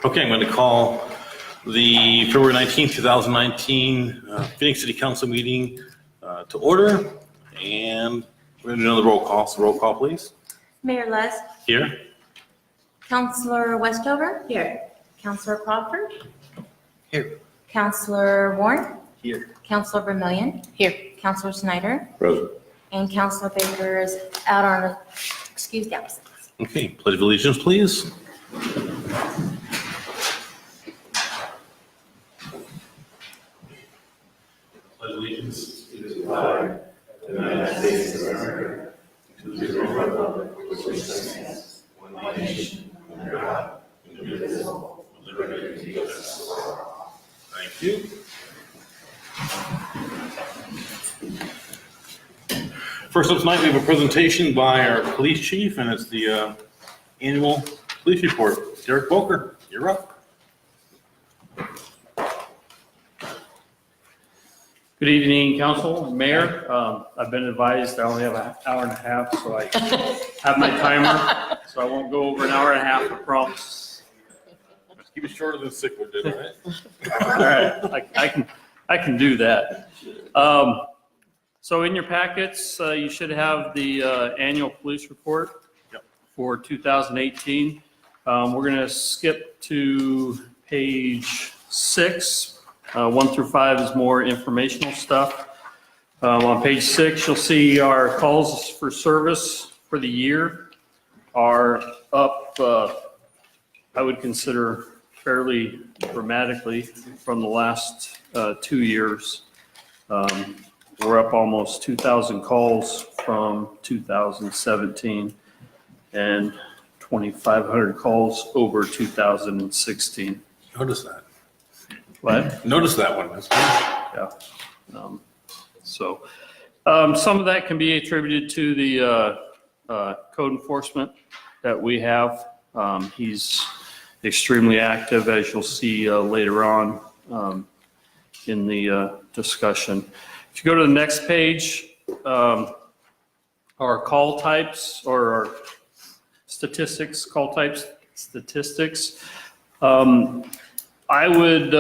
Okay, I'm going to call the February 19th, 2019 Phoenix City Council meeting to order. And we're going to do another roll call. So roll call, please. Mayor Les. Here. Councilor Westover. Here. Councilor Crawford. Here. Councilor Warren. Here. Councilor Vermillion. Here. Councilor Snyder. Present. And Councilor Baker is out on excused absence. Okay, pledge of allegiance, please. Pledge allegiance to the flag of the United States of America, to the republic which stands one nation under God, indivisible, with liberty and justice for all. Thank you. First up tonight, we have a presentation by our police chief, and it's the annual police report. Derek Boker, you're up. Good evening, council and mayor. I've been advised I only have an hour and a half, so I have my timer, so I won't go over an hour and a half, I promise. Let's keep it shorter than Sickwood did, right? All right, I can do that. So in your packets, you should have the annual police report for 2018. We're going to skip to page 6. 1 through 5 is more informational stuff. On page 6, you'll see our calls for service for the year are up, I would consider fairly dramatically from the last 2 years. We're up almost 2,000 calls from 2017 and 2,500 calls over 2016. Notice that. What? Notice that one. That's good. Yeah. Some of that can be attributed to the code enforcement that we have. He's extremely active, as you'll see later on in the discussion. If you go to the next page, our call types or our statistics, call types statistics. I would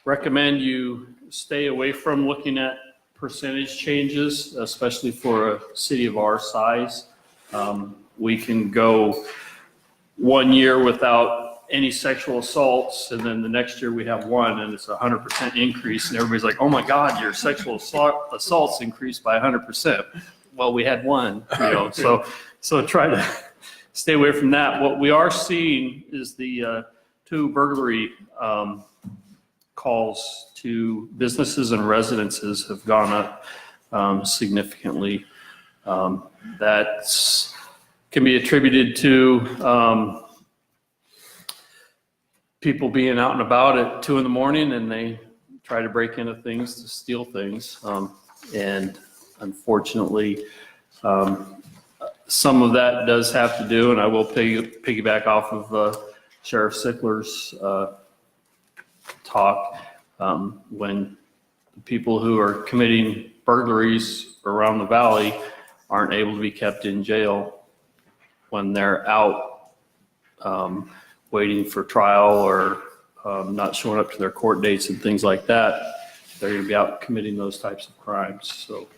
recommend you stay away from looking at percentage changes, especially for a city of our size. We can go 1 year without any sexual assaults, and then the next year we have one, and it's 100% increase, and everybody's like, "Oh my God, your sexual assaults increased by 100%." Well, we had one, so try to stay away from that. What we are seeing is the 2 burglary calls to businesses and residences have gone up significantly. That can be attributed to people being out and about at 2 a.m. and they try to break into things to steal things. And unfortunately, some of that does have to do, and I will piggyback off of Sheriff Sickler's talk, when the people who are committing burglaries around the valley aren't able to be kept in jail when they're out waiting for trial or not showing up to their court dates and things like that, they're going to be out committing those types of crimes. So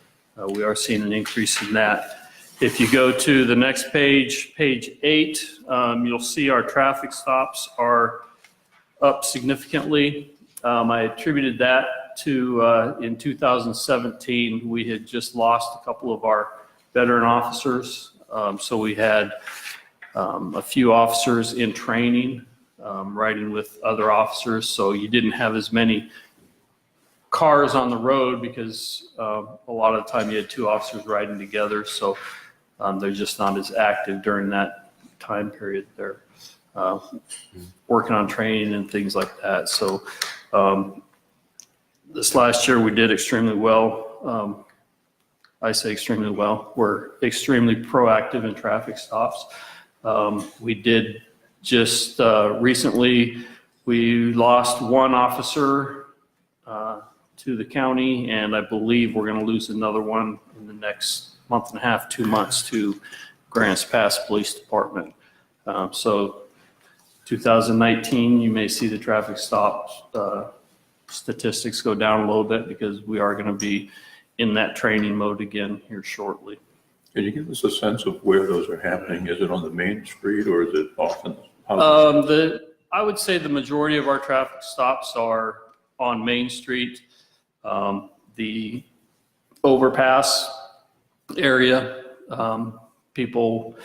we are seeing an increase in that. If you go to the next page, page 8, you'll see our traffic stops are up significantly. I attributed that to in 2017, we had just lost a couple of our veteran officers. So we had a few officers in training, riding with other officers. So you didn't have as many cars on the road because a lot of the time you had 2 officers riding together. So they're just not as active during that time period. They're working on training and things like that. So this last year we did extremely well. I say extremely well. We're extremely proactive in traffic stops. We did just recently, we lost 1 officer to the county, and I believe we're going to lose another one in the next month and a half, 2 months to Grants Pass Police Department. So 2019, you may see the traffic stop statistics go down a little bit because we are going to be in that training mode again here shortly. Can you give us a sense of where those are happening? Is it on the main street or is it off in I would say the majority of our traffic stops are on Main Street. The overpass area, people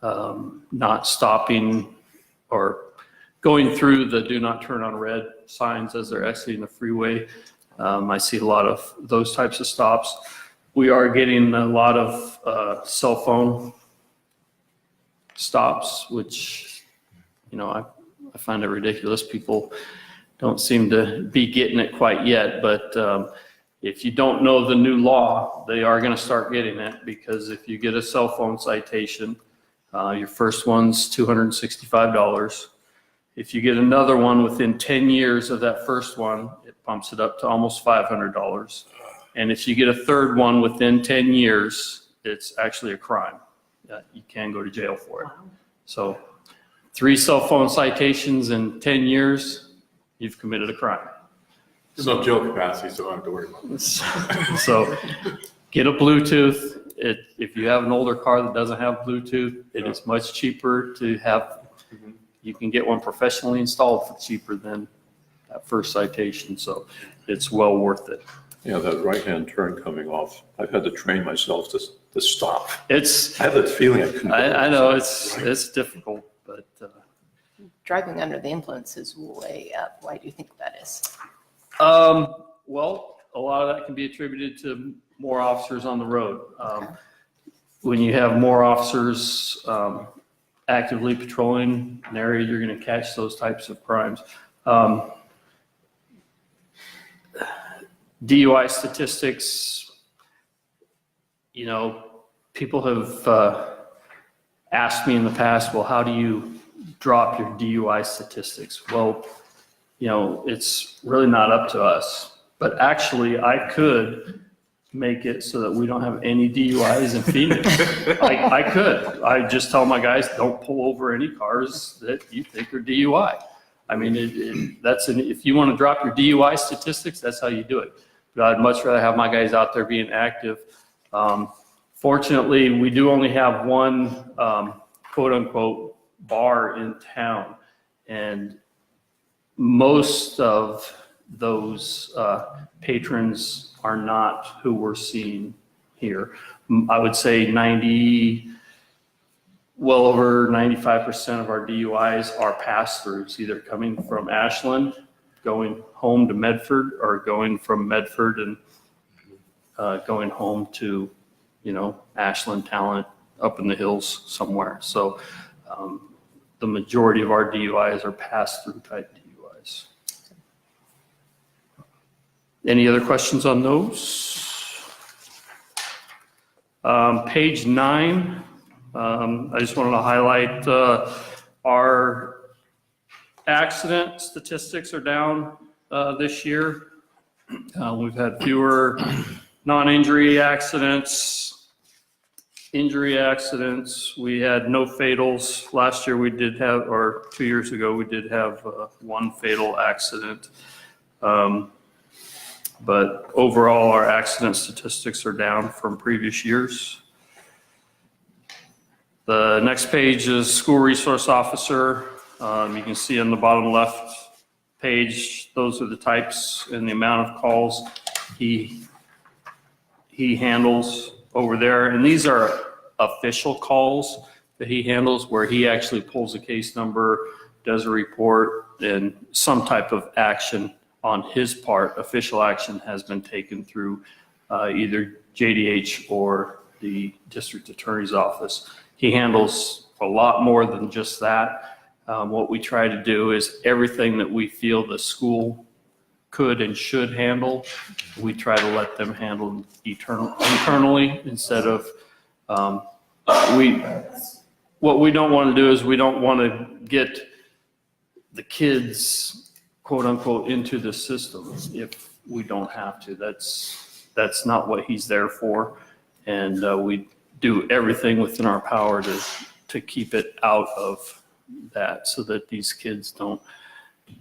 not stopping or going through the do not turn on red signs as they're exiting the freeway. I see a lot of those types of stops. We are getting a lot of cell phone stops, which, you know, I find it ridiculous. People don't seem to be getting it quite yet, but if you don't know the new law, they are going to start getting it, because if you get a cell phone citation, your first one's $265. If you get another one within 10 years of that first one, it bumps it up to almost $500. And if you get a third one within 10 years, it's actually a crime. You can go to jail for it. So 3 cell phone citations in 10 years, you've committed a crime. There's no jail capacity, so I don't have to worry about it. So get a Bluetooth. If you have an older car that doesn't have Bluetooth, it is much cheaper to have. You can get one professionally installed for cheaper than that first citation. So it's well worth it. Yeah, that right-hand turn coming off, I've had to train myself to stop. I It's, have that feeling I couldn't. I know it's difficult, but Driving under the influence is way up. Why do you think that is? well, a lot of that can be attributed to more officers on the road. When you have more officers actively patrolling an area, you're going to catch those types of crimes. DUI statistics, you know, people have asked me in the past, well, how do you drop your DUI statistics? Well, you know, it's really not up to us. But actually, I could make it so that we don't have any DUIs in Phoenix. I could. I just tell my guys, don't pull over any cars that you think are DUI. I mean, if you want to drop your DUI statistics, that's how you do it. But I'd much rather have my guys out there being active. Fortunately, we do only have one quote unquote bar in town. And most of those patrons are not who we're seeing here. I would say well over 95% of our DUIs are pass-throughs, either coming from Ashland, going home to Medford, or going from Medford and going home to, you know, Ashland, Talent, up in the hills somewhere. So the majority of our DUIs are pass-through type DUIs. Any other questions on those? Page 9, I just wanted to highlight our accident statistics are down this year. We've had fewer non-injury accidents, injury accidents. We had no fatals. Last year we did have, or 2 years ago, we did have 1 fatal accident. But overall, our accident statistics are down from previous years. The next page is school resource officer. You can see on the bottom left page, those are the types and the amount of calls he handles over there. And these are official calls that he handles, where he actually pulls a case number, does a report, and some type of action on his part, official action, has been taken through either JDH or the district attorney's office. He handles a lot more than just that. What we try to do is everything that we feel the school could and should handle, we try to let them handle internally instead of, what we don't want to do is we don't want to get the kids, quote unquote, into the system if we don't have to. That's not what he's there for. And we do everything within our power to keep it out of that so that these kids don't,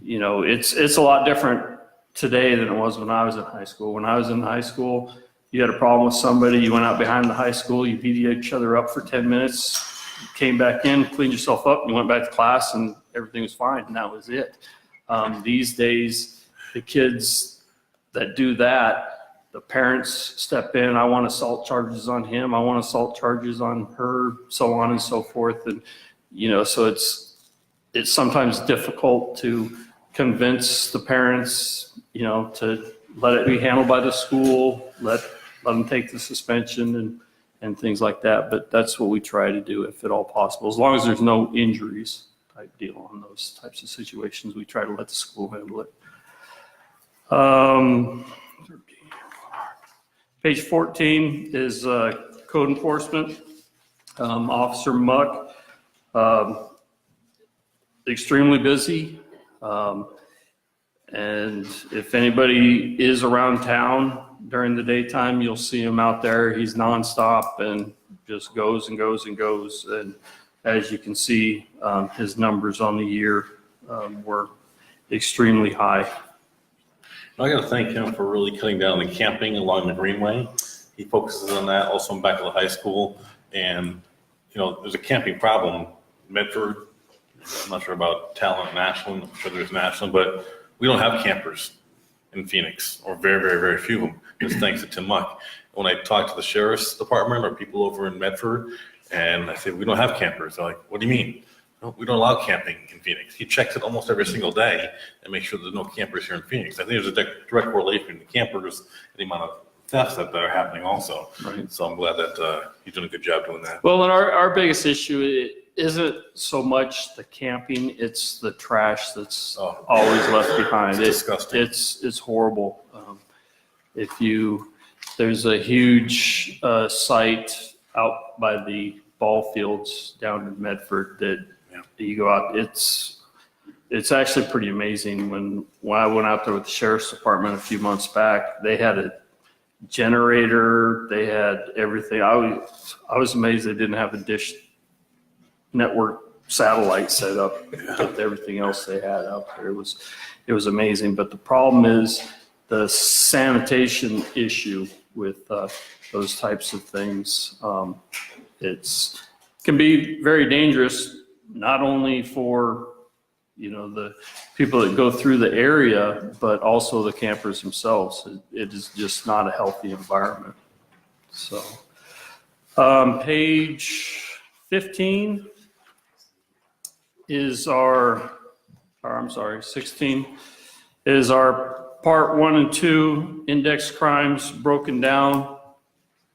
it's a lot different today than it was when I was in high school. When I was in high school, you had a problem with somebody, you went out behind the high school, you beat each other up for 10 minutes, came back in, cleaned yourself up, and you went back to class and everything was fine, and that was it. These days, the kids that do that, the parents step in, I want assault charges on him, I want assault charges on her, so on and so forth. And, so it's sometimes difficult to convince the parents, to let it be handled by the school, let them take the suspension and things like that. But that's what we try to do if at all possible. As long as there's no injuries type deal on those types of situations, we try to let the school handle it. Page 14 is code enforcement. Officer Muck, extremely busy. And if anybody is around town during the daytime, you'll see him out there. He's nonstop and just goes and goes and goes. And as you can see, his numbers on the year were extremely high. I got to thank him for really cutting down the camping along the Greenway. He focuses on that also back at the high school. And, there's a camping problem. Medford, I'm not sure about Talent National, I'm sure there's national, but we don't have campers in Phoenix, or very, very, very few of them, just thanks to Tim Muck. When I talk to the sheriff's department or people over in Medford, and I say, we don't have campers, they're like, what do you mean? No, we don't allow camping in Phoenix. He checks it almost every single day and makes sure there's no campers here in Phoenix. I think there's a direct correlation between the campers and the amount of thefts that are happening also. Right. So I'm glad that he's doing a good job doing that. Well, and our biggest issue isn't so much the camping, it's the trash that's always left behind. It's disgusting. It's horrible. There's a huge site out by the ball fields down in Medford that you go out, it's actually pretty amazing. When I went out there with the sheriff's department a few months back, they had a generator, they had everything. I was amazed they didn't have a dish network satellite set up with everything else they had out there. It was amazing. But the problem is the sanitation issue with those types of things. Can be very dangerous, not only for the people that go through the area, but also the campers themselves. It is just not a healthy environment. So, page 15 is 16 is our part 1 and 2 index crimes broken down.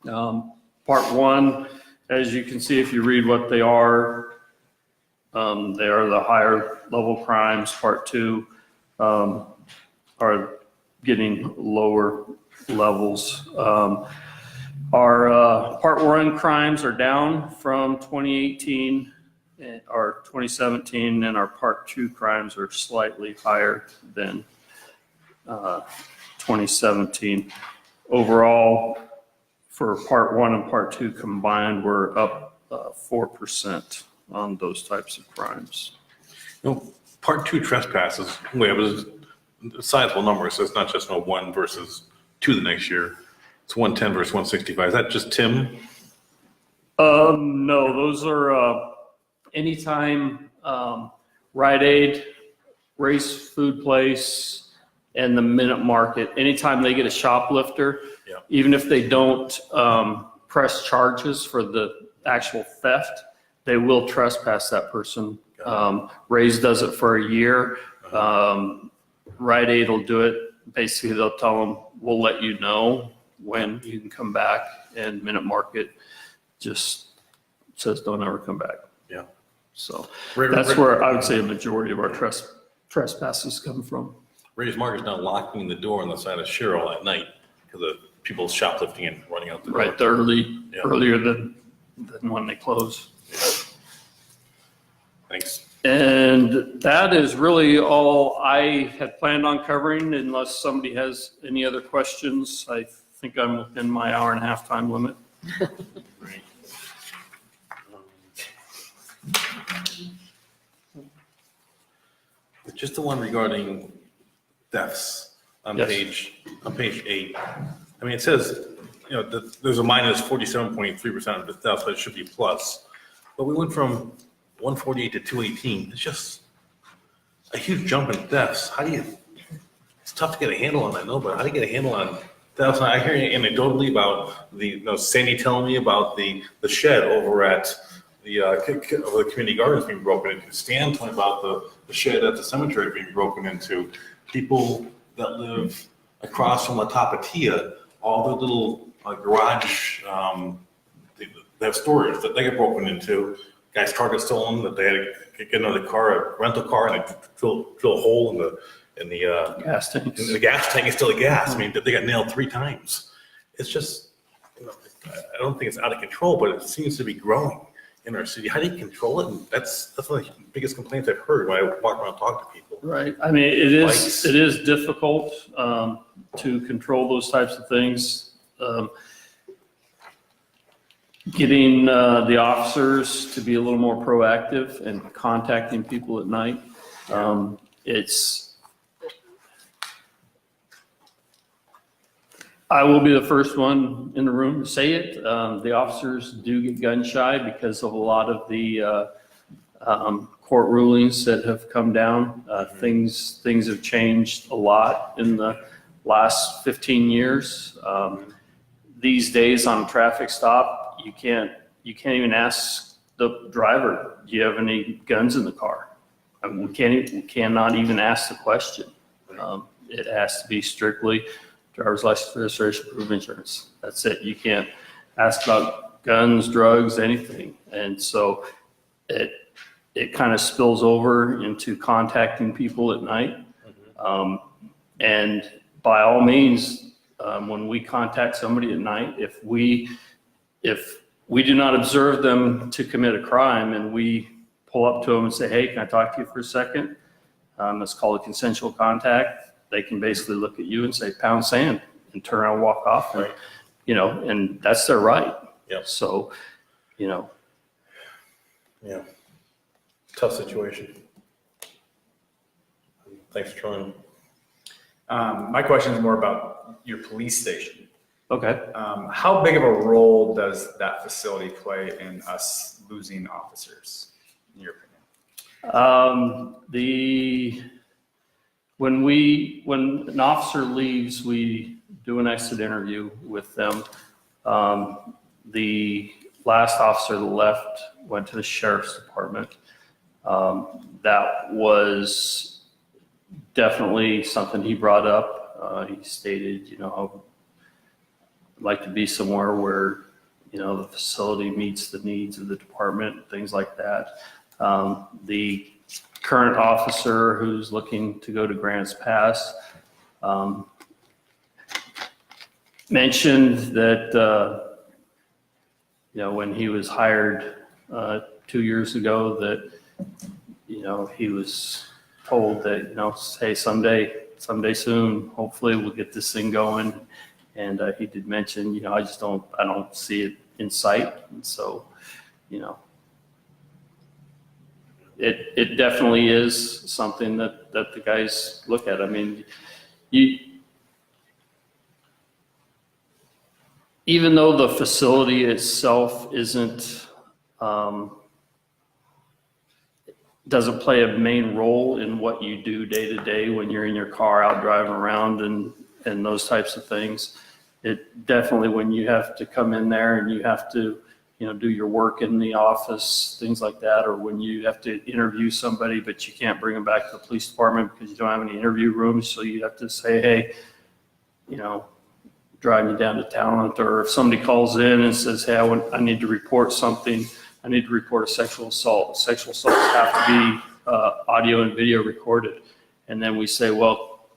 Part 1, as you can see, if you read what they are the higher level crimes. Part 2 are getting lower levels. Our part 1 crimes are down from 2018 or 2017, and our part 2 crimes are slightly higher than 2017. Overall, for part 1 and part 2 combined, we're up 4% on those types of crimes. Part 2 trespasses, we have a sizable number, so it's not just 1 versus 2 the next year. It's 110 versus 165. Is that just Tim? No, those are anytime Rite Aid, Race Food Place, and the Minute Market, anytime they get a shoplifter, even if they don't press charges for the actual theft, they will trespass that person. Ray's does it for a year. Rite Aid will do it. Basically, they'll tell them, we'll let you know when you can come back, and Minute Market just says don't ever come back. Yeah. So that's where I would say a majority of our trespasses come from. Ray's Market is now locking the door on the side of Cheryl at night because of people shoplifting and running out the door. Right, earlier than when they close. Thanks. And that is really all I had planned on covering, unless somebody has any other questions. I think I'm within my hour-and-a-half time limit. Great. Just the one regarding deaths on Yes. page 8. I mean, it says, you know, that there's a minus 47.3% of the deaths, but it should be plus. But we went from 148 to 218. It's just a huge jump in deaths. It's tough to get a handle on, I know, but how do you get a handle on deaths? I hear anecdotally about Sandy telling me about the shed over at the community gardens being broken into. Stan told me about the shed at the cemetery being broken into. People that live across from La Tapatia, all their little garage, they have storage that they get broken into. Guy's car gets stolen, that they had to get another car, a rental car, and they drill a hole in the Gas tanks. the gas tank is still a gas. I mean, they got nailed 3 times. It's just, I don't think it's out of control, but it seems to be growing in our city. How do you control it? And that's one of the biggest complaints I've heard when I walk around and talk to people. Right. I mean, Lights. it is difficult to control those types of things. Getting the officers to be a little more proactive and contacting people at night. I will be the first one in the room to say it. The officers do get gun shy because of a lot of the court rulings that have come down. Things have changed a lot in the last 15 years. These days on a traffic stop, you can't even ask the driver, do you have any guns in the car? I mean, we cannot even ask the question. It has to be strictly driver's license, registration, proof of insurance. That's it. You can't ask about guns, drugs, anything. And so it kind of spills over into contacting people at night. And by all means, when we contact somebody at night, if we do not observe them to commit a crime and we pull up to them and say, hey, can I talk to you for a second? It's called a consensual contact. They can basically look at you and say, pound sand, and turn around and walk off. And, and that's their right. Yep. So, Yeah. Tough situation. Thanks for joining. My question is more about your police station. okay. How big of a role does that facility play in us losing officers, in your opinion? When an officer leaves, we do an exit interview with them. The last officer that left went to the sheriff's department. That was definitely something he brought up. He stated, I'd like to be somewhere where, the facility meets the needs of the department, things like that. The current officer who's looking to go to Grants Pass mentioned that, when he was hired 2 years ago, that, he was told that, hey, someday soon, hopefully we'll get this thing going. And he did mention, I don't see it in sight. And so, it definitely is something that the guys look at. I mean, even though the facility itself doesn't play a main role in what you do day to day when you're in your car out driving around and those types of things, it definitely, when you have to come in there and you have to, do your work in the office, things like that, or when you have to interview somebody, but you can't bring them back to the police department because you don't have any interview rooms. So you have to say, hey, drive me down to Talent, or if somebody calls in and says, hey, I need to report something, I need to report a sexual assault. Sexual assaults have to be audio and video recorded. And then we say, well,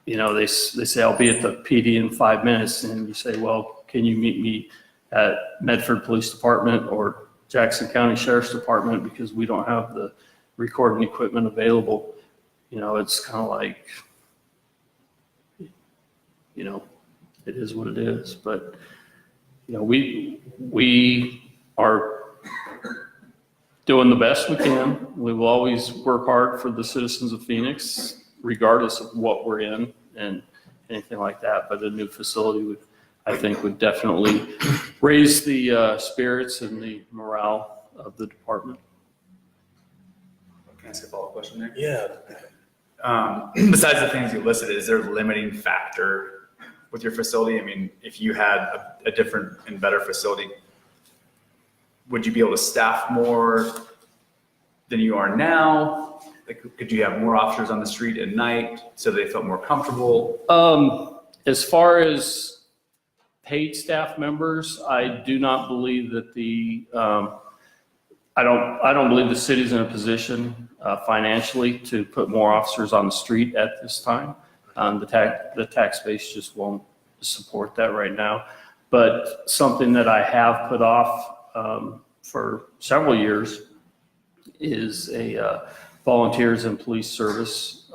they say, I'll be at the PD in 5 minutes. And you say, well, can you meet me at Medford Police Department or Jackson County Sheriff's Department, because we don't have the recording equipment available. It's kind of like, it is what it is. But, we are doing the best we can. We will always work hard for the citizens of Phoenix, regardless of what we're in and anything like that. But a new facility would, I think, would definitely raise the spirits and the morale of the department. Can I ask a follow-up question there? Yeah. Besides the things you listed, is there a limiting factor with your facility? I mean, if you had a different and better facility, would you be able to staff more than you are now? Like, could you have more officers on the street at night so they felt more comfortable? As far as paid staff members, I do not believe that I don't believe the city's in a position financially to put more officers on the street at this time. The tax base just won't support that right now. But something that I have put off for several years is a volunteers and police service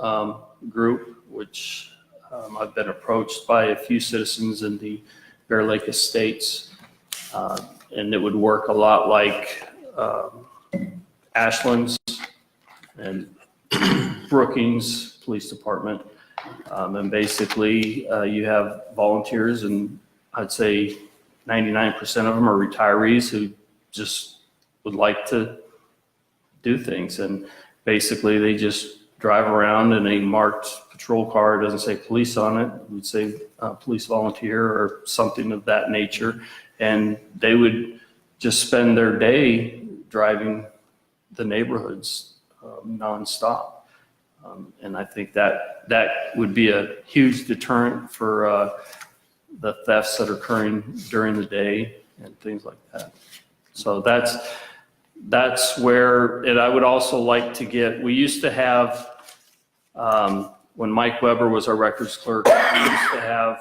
group, which I've been approached by a few citizens in the Bear Lake Estates, and it would work a lot like Ashland's and Brookings Police Department. And basically you have volunteers, and I'd say 99% of them are retirees who just would like to do things. And basically they just drive around in a marked patrol car. It doesn't say police on it. It would say police volunteer or something of that nature. And they would just spend their day driving the neighborhoods nonstop. And I think that would be a huge deterrent for the thefts that are occurring during the day and things like that. So that's where, and I would also like to get, we used to have, when Mike Weber was our records clerk, we used to have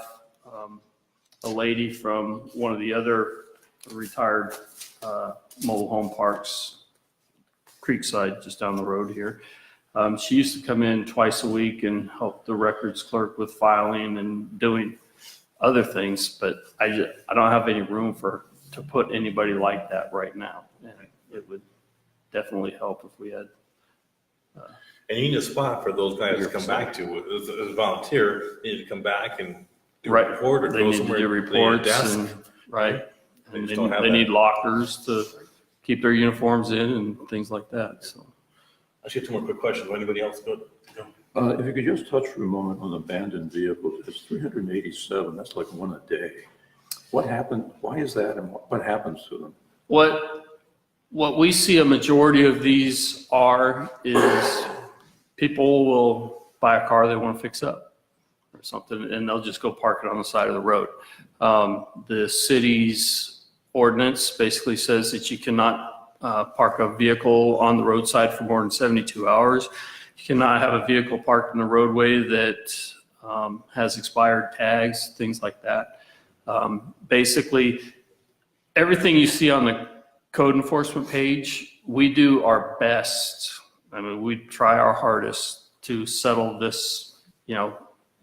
a lady from one of the other retired mobile home parks, Creekside, just down the road here. She used to come in twice a week and help the records clerk with filing and doing other things, but I don't have any room to put anybody like that right now. And it would definitely help if we had. And you need a spot for those guys to come back to. As a volunteer, they need to come back and do a Right. report or They go need to somewhere. do to their reports desk. and, right. They And just don't have they that. need lockers to keep their uniforms in and things like that, so. I should have two more quick questions. Anybody else go? If you could just touch for a moment on abandoned vehicles, it's 387, that's like one a day. What happened, why is that, and what happens to them? What we see a majority of these is people will buy a car they want to fix up or something, and they'll just go park it on the side of the road. The city's ordinance basically says that you cannot park a vehicle on the roadside for more than 72 hours. You cannot have a vehicle parked in the roadway that has expired tags, things like that. Basically, everything you see on the code enforcement page, we do our best. I mean, we try our hardest to settle this,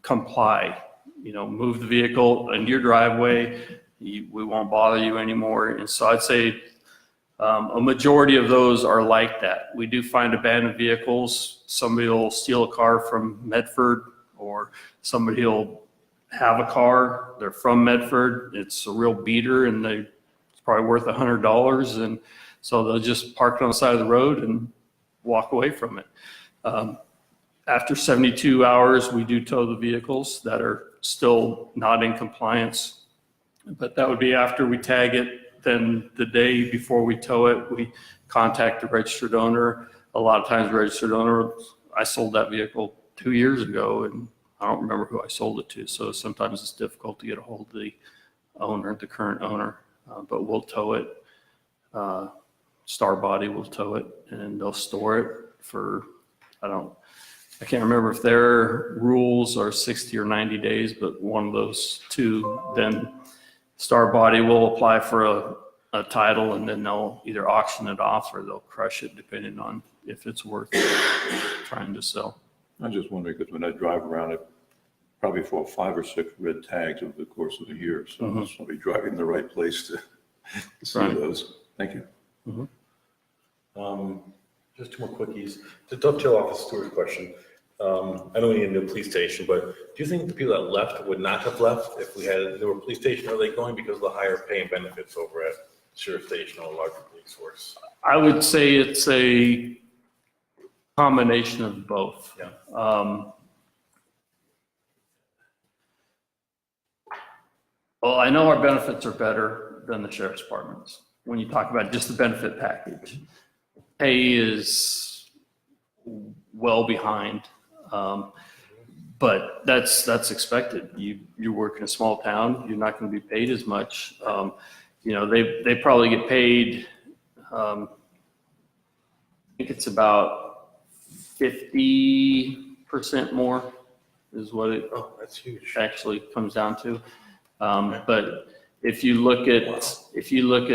comply, move the vehicle into your driveway. We won't bother you anymore. And so I'd say a majority of those are like that. We do find abandoned vehicles. Somebody will steal a car from Medford, or somebody will have a car. They're from Medford. It's a real beater, and it's probably worth $100. And so they'll just park it on the side of the road and walk away from it. After 72 hours, we do tow the vehicles that are still not in compliance. But that would be after we tag it. Then the day before we tow it, we contact the registered owner. A lot of times registered owner, I sold that vehicle 2 years ago and I don't remember who I sold it to. So sometimes it's difficult to get a hold of the owner, the current owner, but we'll tow it. Star Body will tow it and they'll store it for, I can't remember if their rules are 60 or 90 days, but one of those two, then Star Body will apply for a title, and then they'll either auction it off or they'll crush it depending on if it's worth trying to sell. I'm just wondering, because when I drive around, it probably for 5 or 6 red tags over the course of a year. So I must be driving the right place to see Right. those. Thank you. Just two more quickies. To dovetail off of Stuart's question, I know we need a new police station, but do you think the people that left would not have left if we had a newer police station? Are they going because of the higher pay and benefits over at Sheriff Station or a larger police force? I would say it's a combination of both. Yeah. Well, I know our benefits are better than the sheriff's department's. When you talk about just the benefit package, pay is well behind, but that's expected. You work in a small town, you're not going to be paid as much. They probably get paid. I think it's about 50% more is what it Oh, that's huge. actually comes down to. But if you look at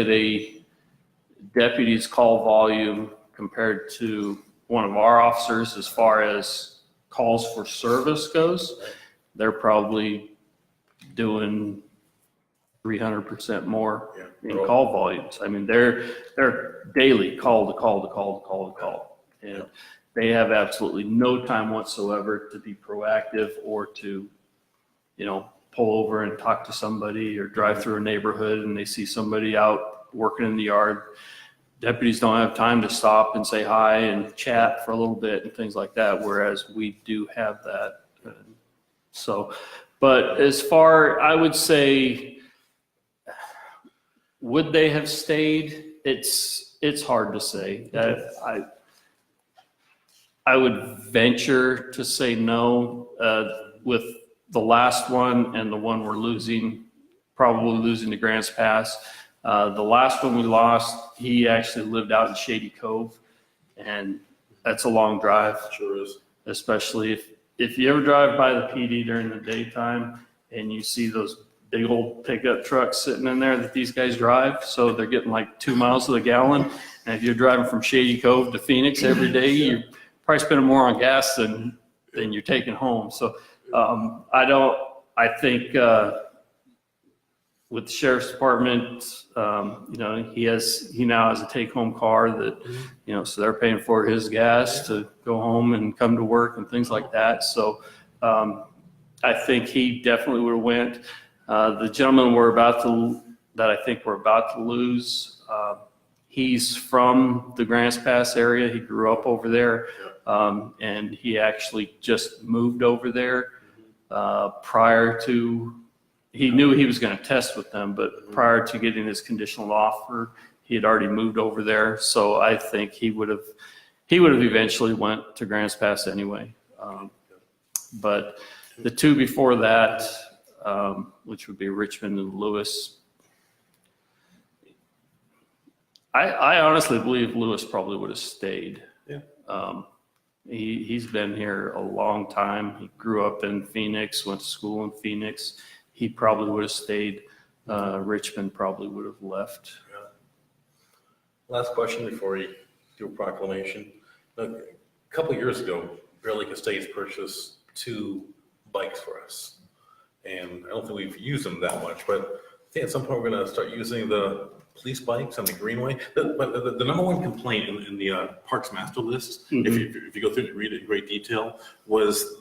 a deputy's call volume compared to one of our officers, as far as calls for service goes, they're probably doing 300% more in call volumes. I mean, they're daily call to call to call to call to call. And they have absolutely no time whatsoever to be proactive or to, pull over and talk to somebody or drive through a neighborhood and they see somebody out working in the yard. Deputies don't have time to stop and say hi and chat for a little bit and things like that, whereas we do have that. But as far, I would say, would they have stayed? It's hard to say. I would venture to say no, with the last one and the one we're losing, probably losing to Grants Pass. The last one we lost, he actually lived out in Shady Cove, and that's a long drive. Sure is. Especially if you ever drive by the PD during the daytime and you see those big old pickup trucks sitting in there that these guys drive, so they're getting like 2 miles to the gallon. And if you're driving from Shady Cove to Phoenix every day, you're probably spending more on gas than you're taking home. So I think with the sheriff's department, he now has a take-home car that, so they're paying for his gas to go home and come to work and things like that. So I think he definitely would have went. The gentleman that I think we're about to lose, he's from the Grants Pass area. He grew up over there, and he actually just moved over there prior to. He knew he was going to test with them, but prior to getting his conditional offer, he had already moved over there. So I think he would have eventually went to Grants Pass anyway. But the two before that, which would be Richmond and Lewis, I honestly believe Lewis probably would have stayed. Yeah. He's been here a long time. He grew up in Phoenix, went to school in Phoenix. He probably would have stayed. Richmond probably would have left. Yeah. Last question before we do a proclamation. A couple years ago, Bear Lake Estates purchased 2 bikes for us. And I don't think we've used them that much, but I think at some point we're going to start using the police bikes on the Greenway. But the number one complaint in the Parks Master List, if you go through and read it in great detail, was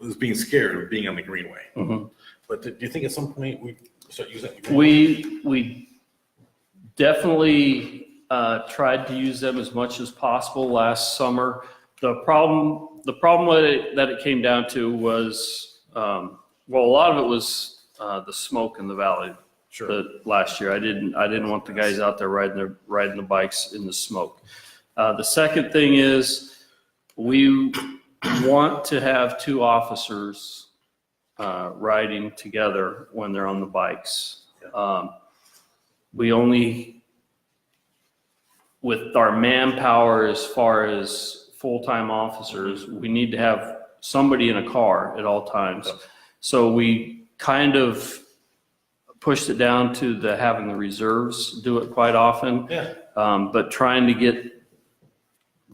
was being scared of being on the Greenway. Mm-hmm. But do you think at some point we start using it? We definitely tried to use them as much as possible last summer. The problem that it came down to was, a lot of it was the smoke in the valley. Sure. Last year, I didn't want the guys out there riding the bikes in the smoke. The second thing is we want to have 2 officers riding together when they're on the bikes. We only, with our manpower as far as full-time officers, we need to have somebody in a car at all times. So we kind of pushed it down to having the reserves do it quite often. Yeah. But trying to get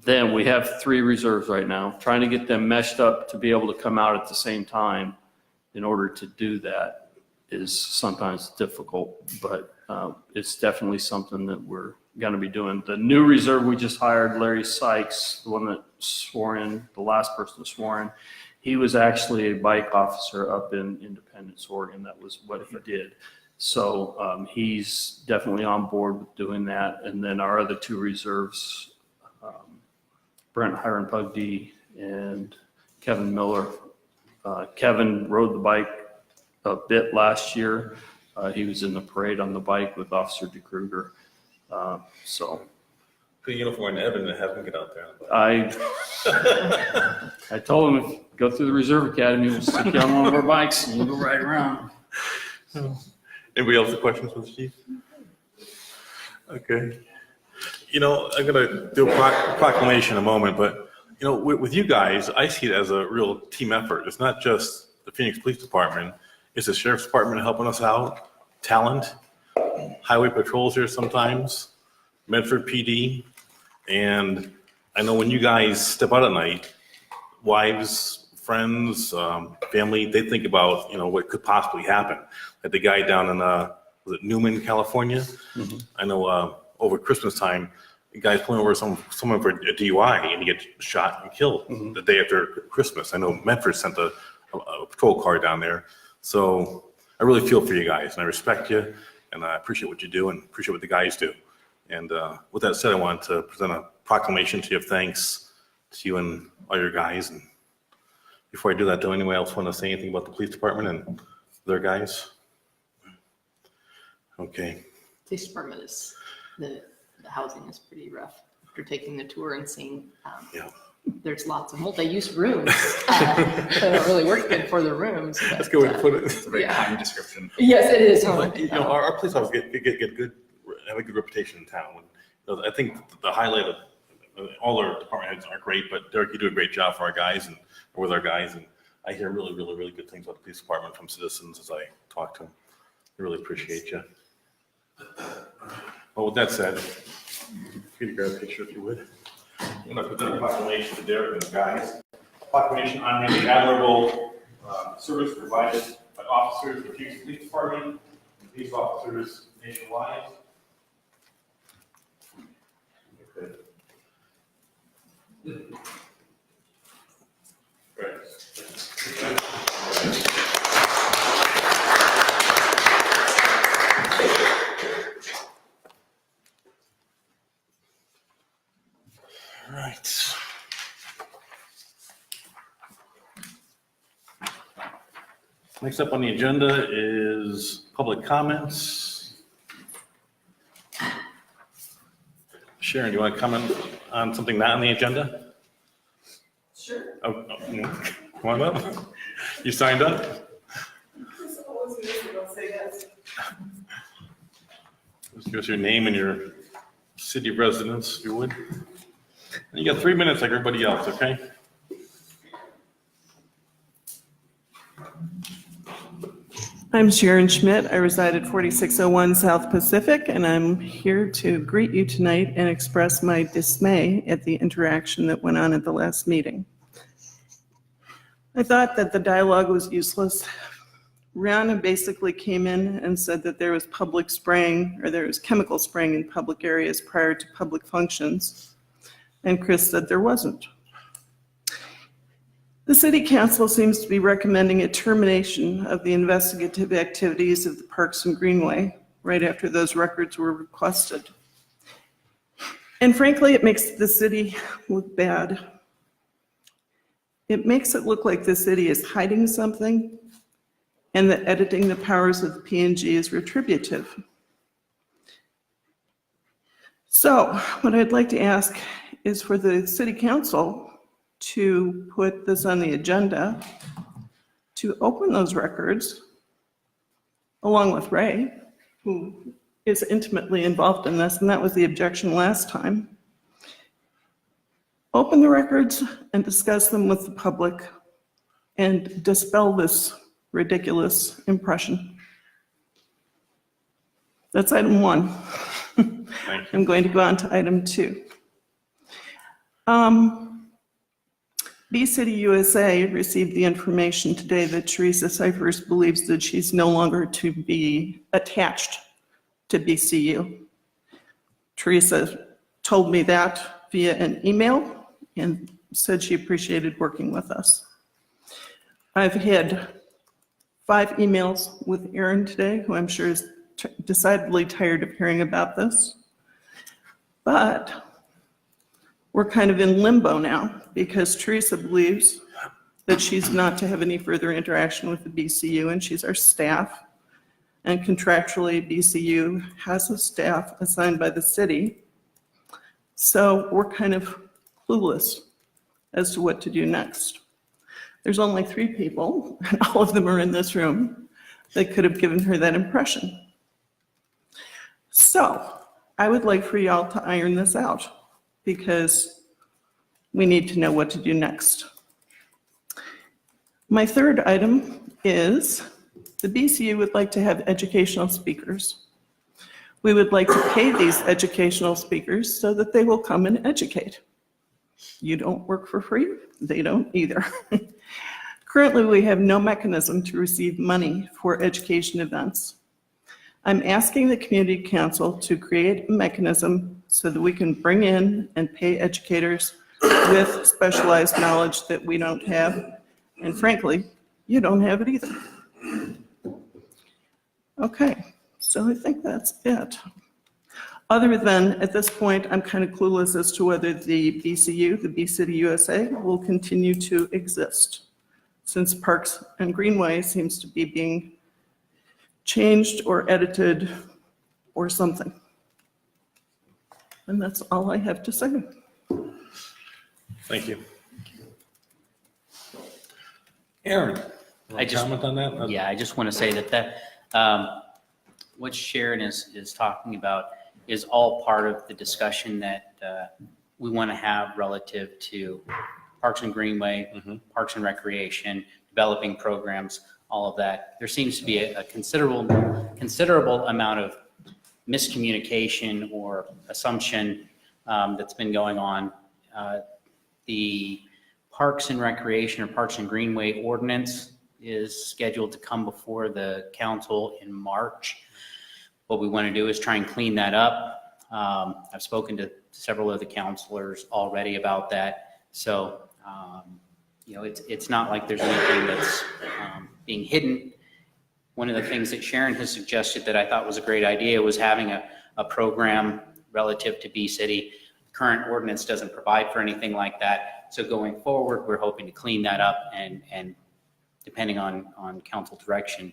them, we have 3 reserves right now, trying to get them meshed up to be able to come out at the same time in order to do that. is sometimes difficult, but it's definitely something that we're going to be doing. The new reserve we just hired, Larry Sykes, the one that swore in, the last person that swore in, he was actually a bike officer up in Independence, Oregon. That was what he did. So he's definitely on board with doing that. And then our other two reserves, Brent Hiron Pugdy and Kevin Miller. Kevin rode the bike a bit last year. He was in the parade on the bike with Officer DeKruger. So Put a uniform in Evan and have him get out there. I told him, go through the Reserve Academy, we'll stick you on one of our bikes and we'll go right around. Anybody else have questions for the chief? Okay. You know, I'm gonna do a proclamation in a moment, but you know, with you guys, I see it as a real team effort. It's not just the Phoenix Police Department. It's the Sheriff's Department helping us out, talent, highway patrols here sometimes, Medford PD. And I know when you guys step out at night, wives, friends, family, they think about, you know, what could possibly happen. Like the guy down in, was it Newman, California? Mm-hmm. I know over Christmas time, the guy's pulling over someone for a DUI and he gets shot and killed the day after Christmas. I know Medford sent a patrol car down there. So I really feel for you guys and I respect you and I appreciate what you do and appreciate what the guys do. And with that said, I want to present a proclamation to you of thanks to you and all your guys. And before I do that, do anyone else want to say anything about the police department and their guys? Okay. Police department is, the housing is pretty rough. After taking the tour and seeing, Yeah. there's lots of multi-use rooms. They don't really work good for the rooms. But, That's a good way to put it. It's a very Yeah. kind description. Yes, it is. But, you know, our police officers have a good reputation in town. You know, I think the highlight of all our department heads are great, but Derek, you do a great job for our guys and with our guys. And I hear really, really, really good things about the police department from citizens as I talk to them. I really appreciate you. Well, with that said, could you grab a picture if you would? I'm going to present a proclamation to Derek and the guys. Proclamation honoring the admirable service provided by officers of the Phoenix Police Department and police officers nationwide. Okay. Right. Right. Next up on the agenda is public comments. Sharon, do you want to comment on something not on the agenda? Sure. Oh, come on up. You signed up? It's always easy to say yes. Just give us your name and your city of residence, if you would. And you got 3 minutes like everybody else, okay? I'm Sharon Schmidt. I reside at 4601 South Pacific, and I'm here to greet you tonight and express my dismay at the interaction that went on at the last meeting. I thought that the dialogue was useless. Rihanna basically came in and said that there was public spraying, or there was chemical spraying in public areas prior to public functions, and Chris said there wasn't. The City Council seems to be recommending a termination of the investigative activities of the Parks and Greenway right after those records were requested. And frankly, it makes the city look bad. It makes it look like the city is hiding something and that editing the powers of the P&G is retributive. So what I'd like to ask is for the City Council to put this on the agenda, to open those records, along with Ray, who is intimately involved in this, and that was the objection last time. Open the records and discuss them with the public and dispel this ridiculous impression. That's item 1. I'm going to go on to item 2. B-City USA received the information today that Teresa Cyphers believes that she's no longer to be attached to BCU. Teresa told me that via an email and said she appreciated working with us. I've had 5 emails with Aaron today, who I'm sure is decidedly tired of hearing about this. But we're kind of in limbo now because Teresa believes that she's not to have any further interaction with the BCU, and she's our staff. And contractually, BCU has a staff assigned by the city. So we're kind of clueless as to what to do next. There's only 3 people, and all of them are in this room, that could have given her that impression. So I would like for y'all to iron this out, because we need to know what to do next. My third item is the BCU would like to have educational speakers. We would like to pay these educational speakers so that they will come and educate. You don't work for free, they don't either. Currently, we have no mechanism to receive money for education events. I'm asking the community council to create a mechanism so that we can bring in and pay educators with specialized knowledge that we don't have. And frankly, you don't have it either. Okay, so I think that's it. Other than, at this point, I'm kind of clueless as to whether the BCU, the B-City USA, will continue to exist, since Parks and Greenway seems to be being changed or edited or something. And that's all I have to say. Thank you. Aaron, I just- comment on that? Yeah, I just want to say that what Sharon is talking about is all part of the discussion that we want to have relative to Parks and Greenway, Parks and Recreation, developing programs, all of that. There seems to be a considerable amount of miscommunication or assumption that's been going on. The Parks and Recreation or Parks and Greenway ordinance is scheduled to come before the council in March. What we want to do is try and clean that up. I've spoken to several of the counselors already about that. So, it's not like there's anything that's being hidden. One of the things that Sharon has suggested that I thought was a great idea was having a program relative to B-City. Current ordinance doesn't provide for anything like that. So going forward, we're hoping to clean that up and depending on council direction,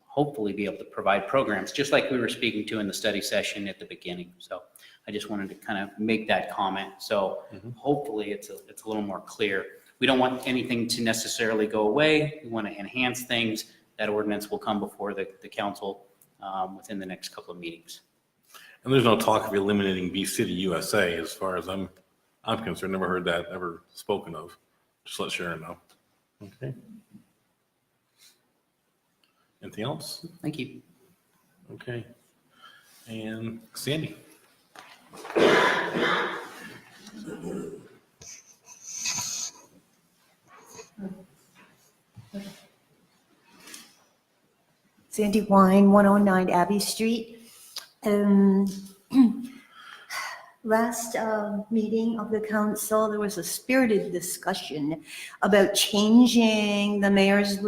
hopefully be able to provide programs, just like we were speaking to in the study session at the beginning. So I just wanted to kind of make that comment. So hopefully it's a little more clear. We don't want anything to necessarily go away. We want to enhance things. That ordinance will come before the council within the next couple of meetings. And there's no talk of eliminating B-City USA as far as I'm concerned. Never heard that ever spoken of. Just let Sharon know. Okay. Anything else? Thank you. Okay. And Sandy. Sandy Wine, 109 Abbey Street. Last meeting of the council, there was a spirited discussion about changing the mayor's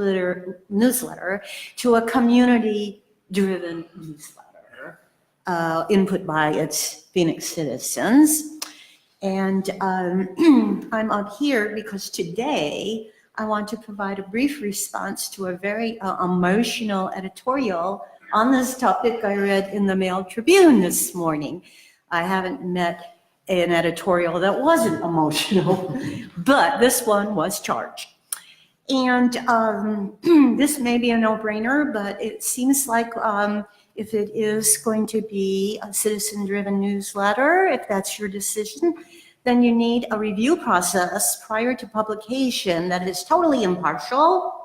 newsletter to a community-driven newsletter, input by its Phoenix citizens. And I'm up here because today I want to provide a brief response to a very emotional editorial on this topic I read in the Mail Tribune this morning. I haven't met an editorial that wasn't emotional, but this one was charged. And this may be a no-brainer, but it seems like if it is going to be a citizen-driven newsletter, if that's your decision, then you need a review process prior to publication that is totally impartial,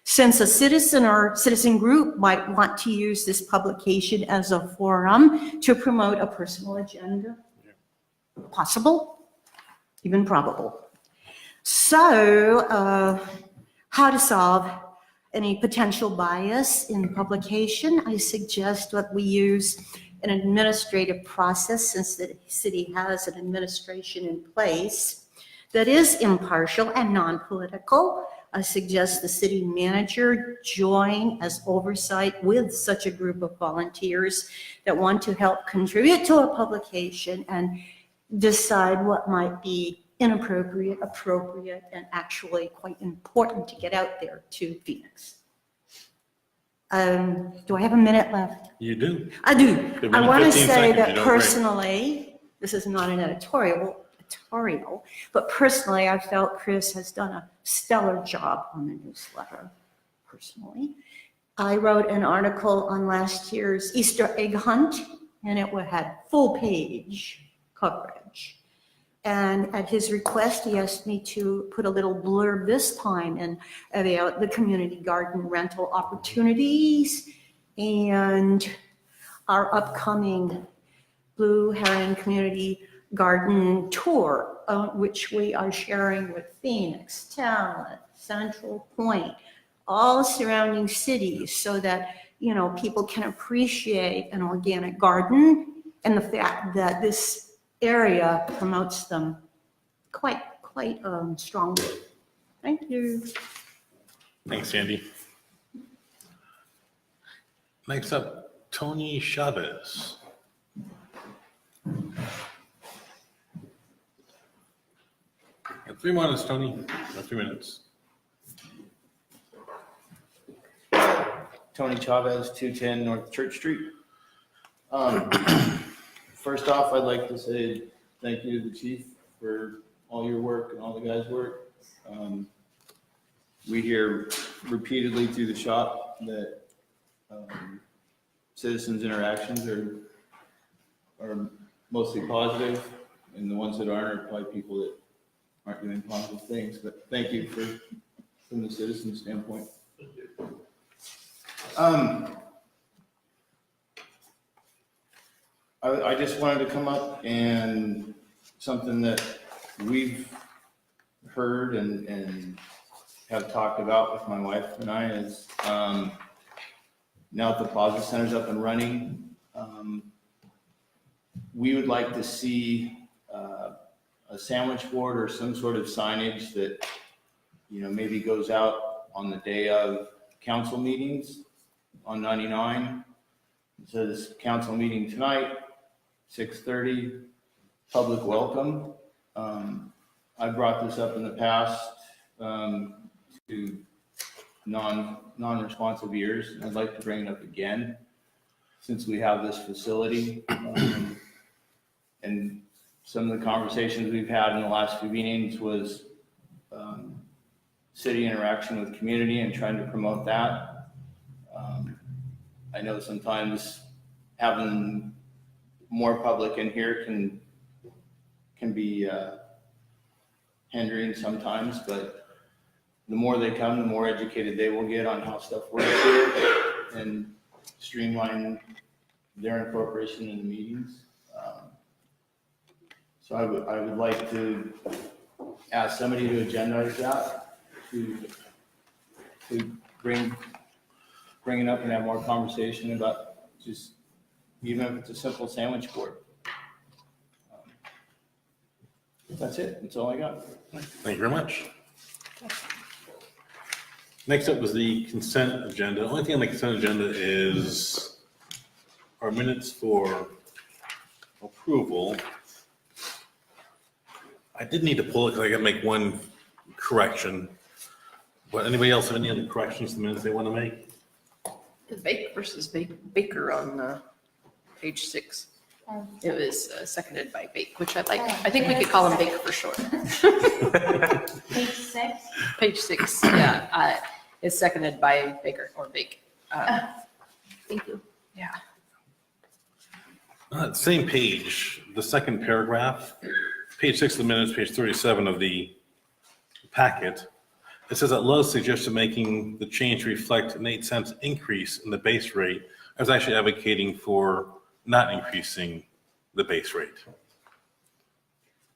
since a citizen or citizen group might want to use this publication as a forum to promote a personal agenda. Possible, even probable. So, how to solve any potential bias in publication? I suggest that we use an administrative process, since the city has an administration in place that is impartial and non-political. I suggest the city manager join as oversight with such a group of volunteers that want to help contribute to a publication and decide what might be inappropriate, appropriate, and actually quite important to get out there to Phoenix. Do I have a minute left? You do. I do. Good, I minute, want to 15 say seconds, that you know, great. personally, this is not an editorial, but personally, I felt Chris has done a stellar job on the newsletter, personally. I wrote an article on last year's Easter egg hunt, and it had full page coverage. And at his request, he asked me to put a little blurb this time in about the community garden rental opportunities and our upcoming Blue Heron Community Garden Tour, which we are sharing with Phoenix, Talent, Central Point, all surrounding cities, so that, you know, people can appreciate an organic garden and the fact that this area promotes them quite strongly. Thank you. Thanks, Sandy. Next up, Tony Chavez. Got 3 minutes, Tony. Got 3 minutes. Tony Chavez, 210 North Church Street. First off, I'd like to say thank you to the chief for all your work and all the guys' work. We hear repeatedly through the shop that citizens' interactions are mostly positive, and the ones that aren't are probably people that aren't doing positive things. But thank you from the citizen standpoint. I just wanted to come up and something that we've heard and have talked about with my wife and I is now that the Plaza Center's up and running, we would like to see a sandwich board or some sort of signage that, you know, maybe goes out on the day of council meetings on 99. It says council meeting tonight, 6:30, public welcome. I brought this up in the past to non-responsive ears, and I'd like to bring it up again since we have this facility. And some of the conversations we've had in the last few meetings was city interaction with community and trying to promote that. I know sometimes having more public in here can be hindering sometimes, but the more they come, the more educated they will get on how stuff works here and streamline their incorporation in the meetings. So I would like to ask somebody to agendize that, to bring it up and have more conversation about just, even if it's a simple sandwich board. That's it. That's all I got. Thank you very much. Next up was the consent agenda. The only thing on the consent agenda is our minutes for approval. I did need to pull it because I got to make one correction. But anybody else have any other corrections to the minutes they want to make? The Bake versus Baker on page 6. It was seconded by Bake, which I like. I think we could call him Bake for short. Page 6. Page 6, yeah, is seconded by Baker or Bake. Thank you. Yeah. Same page, the second paragraph, page 6 of the minutes, page 37 of the packet. It says that Lowe's suggested making the change to reflect an 8 cents increase in the base rate. I was actually advocating for not increasing the base rate.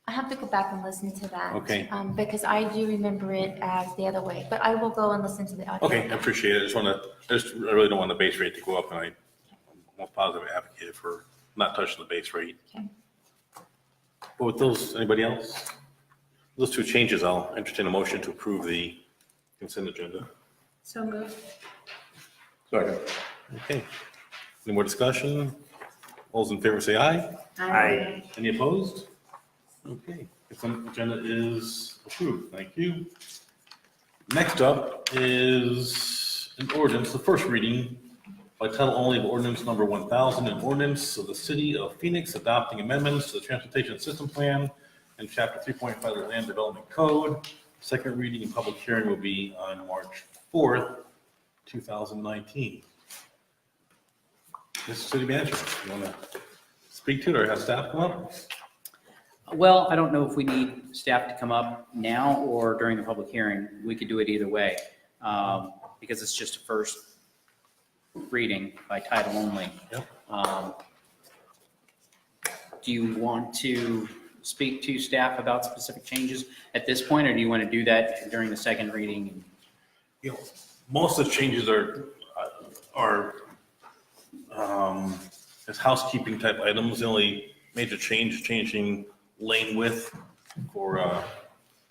I have to go back and listen to that. Okay. Because I do remember it as the other way, but I will go and listen to the audio. Okay, I appreciate it. I really don't want the base rate to go up, and I'm most positive advocate for not touching the base rate. Okay. But with those, anybody else? Those two changes, I'll entertain a motion to approve the consent agenda. So moved. Second. Okay. Any more discussion? All those in favor say aye. Aye. Any opposed? Okay, consent agenda is approved. Thank you. Next up is an ordinance, the first reading by title only of ordinance number 1000, an ordinance of the city of Phoenix adopting amendments to the transportation system plan and chapter 3.5 of the land development code. Second reading and public hearing will be on March 4th, 2019. Mr. City Manager, you want to speak to it or have staff come up? Well, I don't know if we need staff to come up now or during the public hearing. We could do it either way, because it's just a first reading by title only. Yep. Do you want to speak to staff about specific changes at this point, or do you want to do that during the second reading? You know, most of the changes are as housekeeping type items. The only major change is changing lane width for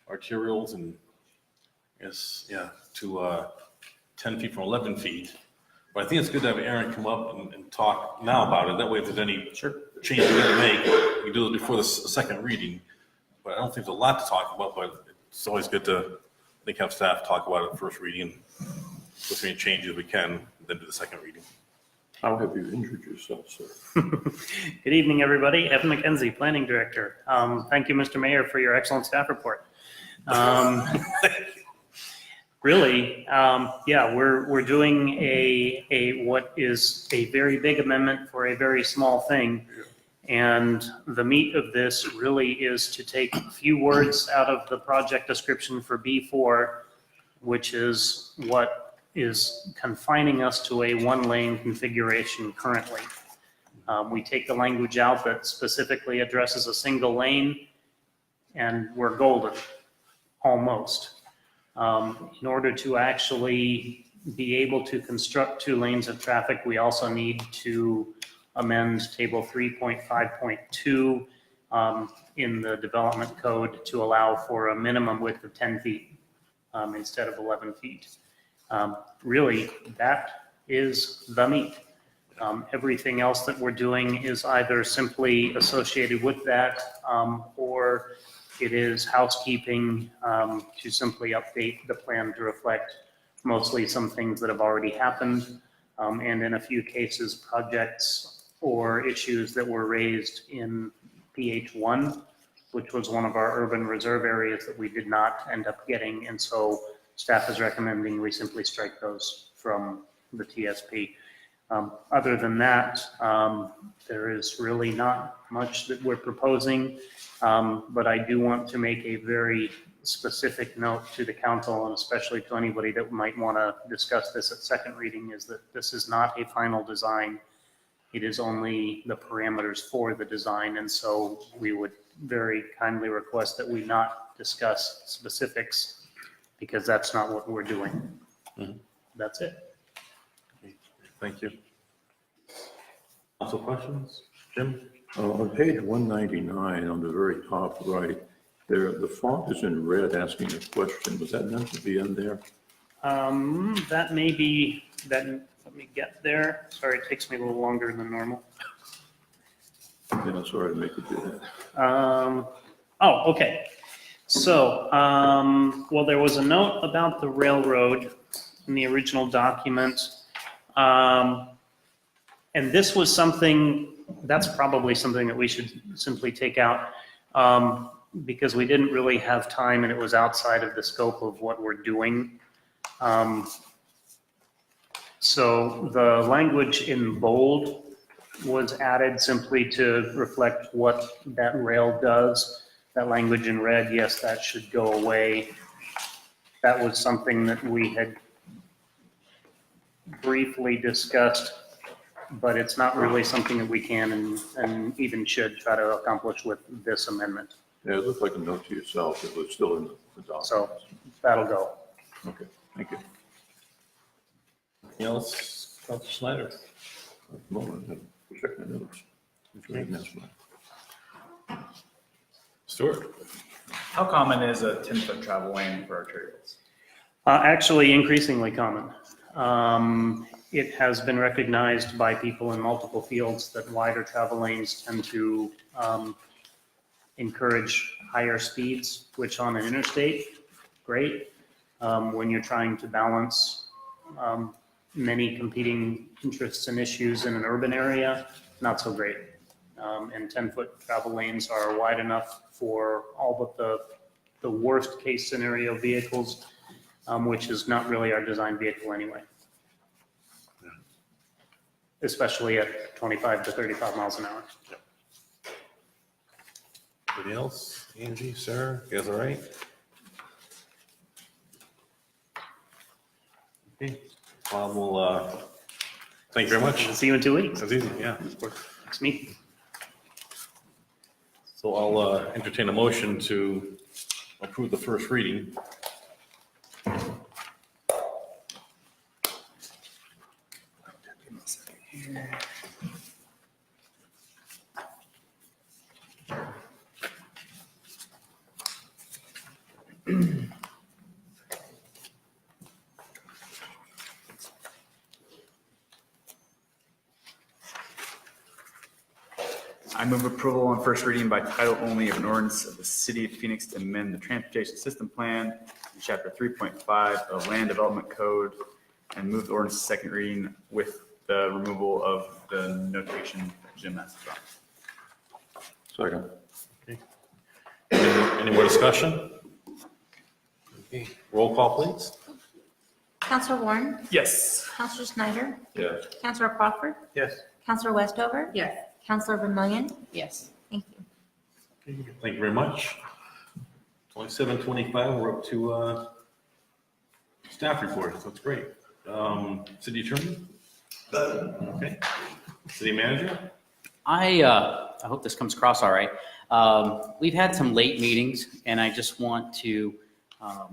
arterials and to 10 feet from 11 feet. But I think it's good to have Aaron come up and talk now about it. That way, if there's any changes we need to make, we can do it before the second reading. But I don't think there's a lot to talk about, but it's always good to, I think, have staff talk about it at first reading. If any changes we can, then do the second reading. How have you injured yourself, sir? Good evening, everybody. Evan McKenzie, Planning Director. Thank you, Mr. Mayor, for your excellent staff report. Really, we're doing what is a very big amendment for a very small thing. And the meat of this really is to take a few words out of the project description for B4, which is what is confining us to a one-lane configuration currently. We take the language out that specifically addresses a single lane, and we're golden, almost. In order to actually be able to construct 2 lanes of traffic, we also need to amend table 3.5.2 in the development code to allow for a minimum width of 10 feet instead of 11 feet. Really, that is the meat. Everything else that we're doing is either simply associated with that or it is housekeeping to simply update the plan to reflect mostly some things that have already happened, and in a few cases, projects or issues that were raised in PH1, which was one of our urban reserve areas that we did not end up getting. And so staff is recommending we simply strike those from the TSP. Other than that, there is really not much that we're proposing, but I do want to make a very specific note to the council, and especially to anybody that might want to discuss this at second reading, is that this is not a final design. It is only the parameters for the design, and so we would very kindly request that we not discuss specifics, because that's not what we're doing. Mhm. That's it. Thank you. Also questions? Jim? On page 199, on the very top right, the font is in red asking a question. Was that meant to be in there? That may be, let me get there. Sorry, it takes me a little longer than normal. Yeah, sorry to make you do that. Okay. So, well, there was a note about the railroad in the original document. And this was something, that's probably something that we should simply take out because we didn't really have time and it was outside of the scope of what we're doing. So the language in bold was added simply to reflect what that rail does. That language in red, yes, that should go away. That was something that we had briefly discussed, but it's not really something that we can and even should try to accomplish with this amendment. Yeah, it looked like a note to yourself. It was still in the document. So that'll go. Okay, thank you. Anything else, Councilor Snyder? At the moment, I'll check my notes. Okay. That's fine. Stuart? How common is a 10-foot travel lane for arterials? Actually, increasingly common. It has been recognized by people in multiple fields that wider travel lanes tend to encourage higher speeds, which on an interstate, great. When you're trying to balance many competing interests and issues in an urban area, not so great. And 10-foot travel lanes are wide enough for all but the worst case scenario vehicles, which is not really our design vehicle anyway. Especially at 25 to 35 miles an hour. Anybody else? Angie, Sarah, you guys all right? Okay, Bob will, thank you very much. See you in 2 weeks. That's easy, yeah, of course. Next meeting. So I'll entertain a motion to approve the first reading. I move approval on first reading by title only of an ordinance of the City of Phoenix to amend the Transportation System Plan in Chapter 3.5 of Land Development Code and move the ordinance to second reading with the removal of the notation that Jim asked about. Second. Any more discussion? Okay, roll call, please. Counselor Warren, Yes. Counselor Snyder, Yes. Counselor Crawford, Yes. Counselor Westover, Yes. Counselor Vermillion. Yes. Thank you. Thank you very much. It's only 7:25, we're up to staff reports, that's great. City Attorney? Okay. City Manager? I hope this comes across all right. We've had some late meetings, and I just want to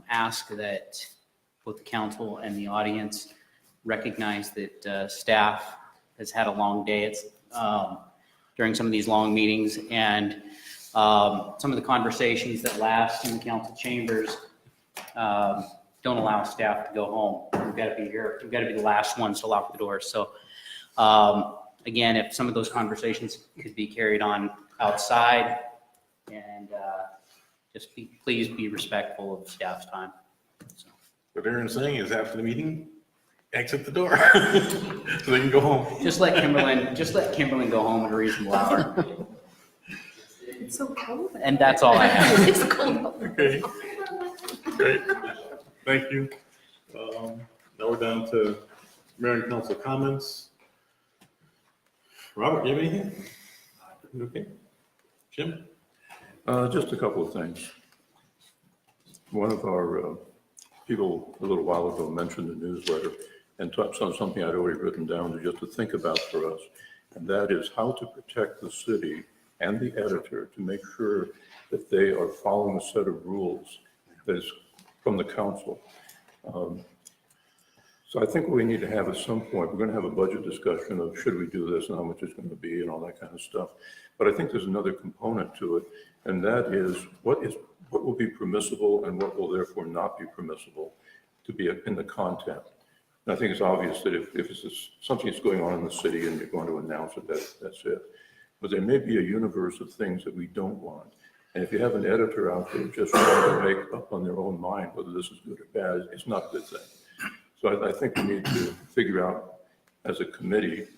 ask that both the council and the audience recognize that staff has had a long day. It's during some of these long meetings, and some of the conversations that last in the council chambers don't allow staff to go home. We've got to be here. We've got to be the last ones to lock the doors. So again, if some of those conversations could be carried on outside, and just please be respectful of staff's time. So. What Aaron's saying is after the meeting, exit the door so they can go home. Just let Kimberlyn go home at a reasonable hour. It's so cold. And that's all I have. It's cold. Okay, great, thank you. Now we're down to mayor and council comments. Robert, you have anything? You okay? Jim? Just a couple of things. One of our people a little while ago mentioned the newsletter and touched on something I'd already written down just to think about for us, and that is how to protect the city and the editor to make sure that they are following a set of rules that is from the council. So I think what we need to have at some point, we're going to have a budget discussion of should we do this and how much it's going to be and all that kind of stuff. But I think there's another component to it, and that is what will be permissible and what will therefore not be permissible to be in the content. And I think it's obvious that if it's something that's going on in the city and you're going to announce it, that's it. But there may be a universe of things that we don't want. And if you have an editor out there just trying to make up on their own mind whether this is good or bad, it's not a good thing. So I think we need to figure out as a committee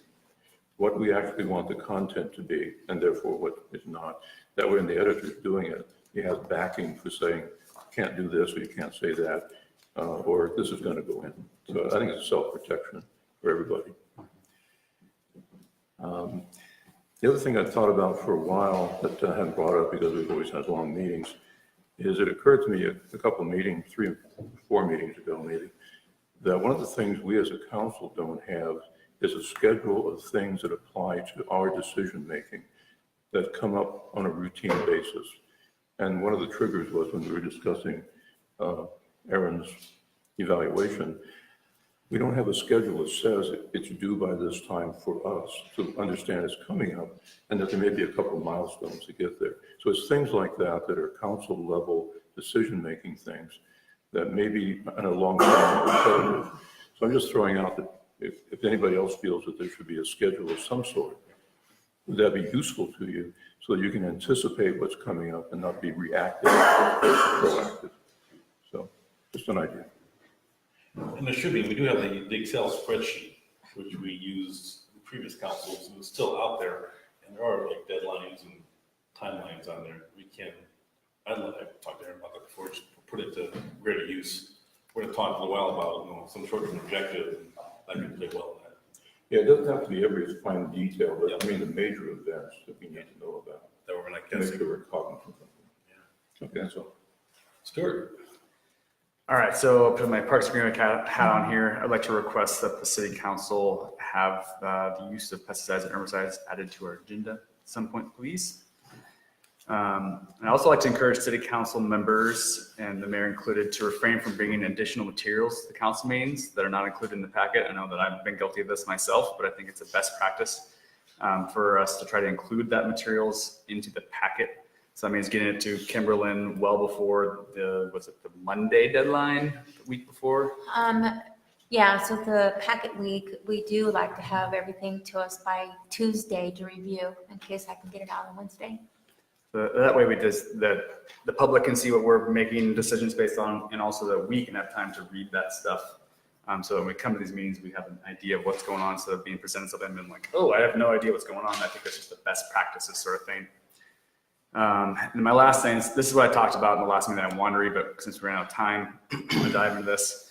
what we actually want the content to be and therefore what is not. That way when the editor is doing it, he has backing for saying, you can't do this or you can't say that, or this is going to go in. So I think it's self-protection for everybody. The other thing I thought about for a while that I haven't brought up because we've always had long meetings is it occurred to me a couple of meetings, 3 or 4 meetings ago maybe, that one of the things we as a council don't have is a schedule of things that apply to our decision-making that come up on a routine basis. And one of the triggers was when we were discussing Aaron's evaluation, we don't have a schedule that says it's due by this time for us to understand it's coming up and that there may be a couple of milestones to get there. So it's things like that that are council level decision-making things that may be in a long term repetitive. So I'm just throwing out that if anybody else feels that there should be a schedule of some sort, would that be useful to you so that you can anticipate what's coming up and not be reactive, proactive? So just an idea. And there should be, we do have the Excel spreadsheet, which we used in previous councils, and it's still out there. And there are like deadlines and timelines on there. We can, I've talked to Aaron about that before, just put it to greater use. We're going to talk for a while about, some short-term objective, and that can play well in that. Yeah, it doesn't have to be every fine detail, but I mean the major events that we need to know about. That we're not To make guessing. sure we're cognizant of them. Okay, that's all. Stuart? All right, so put my Parks Agreement hat on here. I'd like to request that the city council have the use of pesticides and herbicides added to our agenda at some point, please. And I'd also like to encourage city council members, and the mayor included, to refrain from bringing additional materials to the council meetings that are not included in the packet. I know that I've been guilty of this myself, but I think it's a best practice for us to try to include that materials into the packet. So that means getting it to Kimberlyn well before the Monday deadline, the week before? Yeah, so the packet week, we do like to have everything to us by Tuesday to review in case I can get it out on Wednesday. So that way the public can see what we're making decisions based on, and also that we can have time to read that stuff. So when we come to these meetings, we have an idea of what's going on instead of being presented something and like, oh, I have no idea what's going on. I think that's just the best practices sort of thing. And my last thing is, this is what I talked about in the last meeting that I wanted to read, but since we ran out of time, I'm gonna dive into this.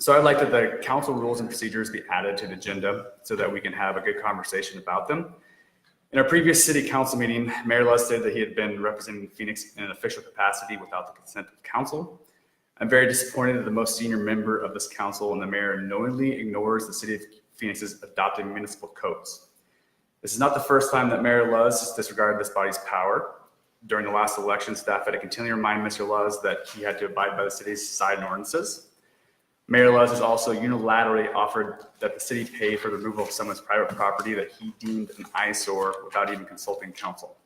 So I'd like that the council rules and procedures be added to the agenda so that we can have a good conversation about them. In our previous city council meeting, Mayor Luz stated that he had been representing Phoenix in an official capacity without the consent of council. I'm very disappointed that the most senior member of this council and the mayor knowingly ignores the city of Phoenix's adopted municipal codes. This is not the first time that Mayor Luz has disregarded this body's power. During the last election, staff had to continually remind Mr. Luz that he had to abide by the city's sign ordinances. Mayor Luz has also unilaterally offered that the city pay for the removal of someone's private property that he deemed an eyesore without even consulting council.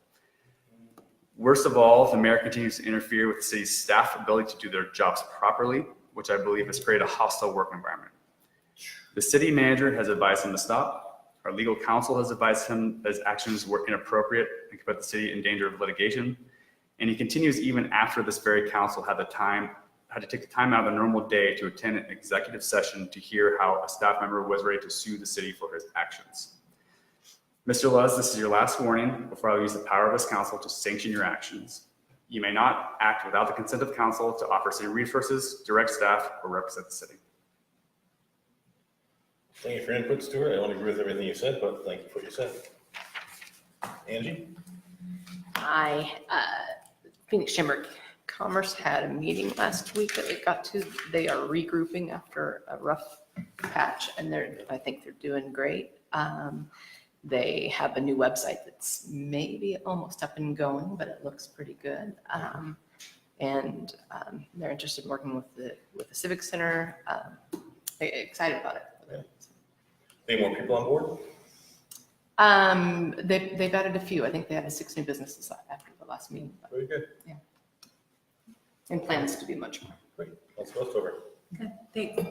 Worst of all, the mayor continues to interfere with the city's staff ability to do their jobs properly, which I believe has created a hostile work environment. The city manager has advised him to stop. Our legal counsel has advised him that his actions were inappropriate and could put the city in danger of litigation. And he continues even after this very council had to take the time out of a normal day to attend an executive session to hear how a staff member was ready to sue the city for his actions. Mr. Luz, this is your last warning before I use the power of this council to sanction your actions. You may not act without the consent of council to offer city resources, direct staff, or represent the city. Thank you for your input, Stuart. I don't agree with everything you said, but thank you for what you said. Angie? Phoenix Chamber of Commerce had a meeting last week that we got to. They are regrouping after a rough patch, and I think they're doing great. They have a new website that's maybe almost up and going, but it looks pretty good. And they're interested in working with the Civic Center. Excited about it. Any more people on board? They've added a few. I think they added 6 new businesses after the last meeting. Very good. And plans to do much more. Great. Let's go over. Okay, thanks.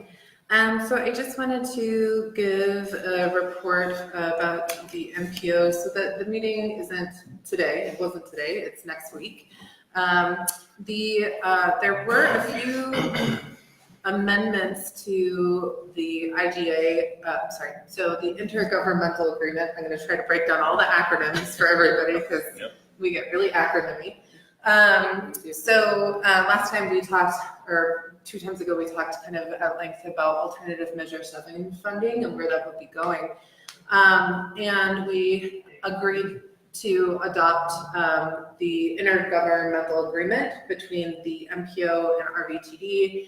So I just wanted to give a report about the MPO. So the meeting isn't today. It wasn't today. It's next week. There were a few amendments to the IGA, so the intergovernmental agreement. I'm going to try to break down all the acronyms for everybody because we get really acronymy. So last time we talked, or 2 times ago, we talked kind of at length about alternative measure 7 funding and where that would be going. And we agreed to adopt the intergovernmental agreement between the MPO and RVTD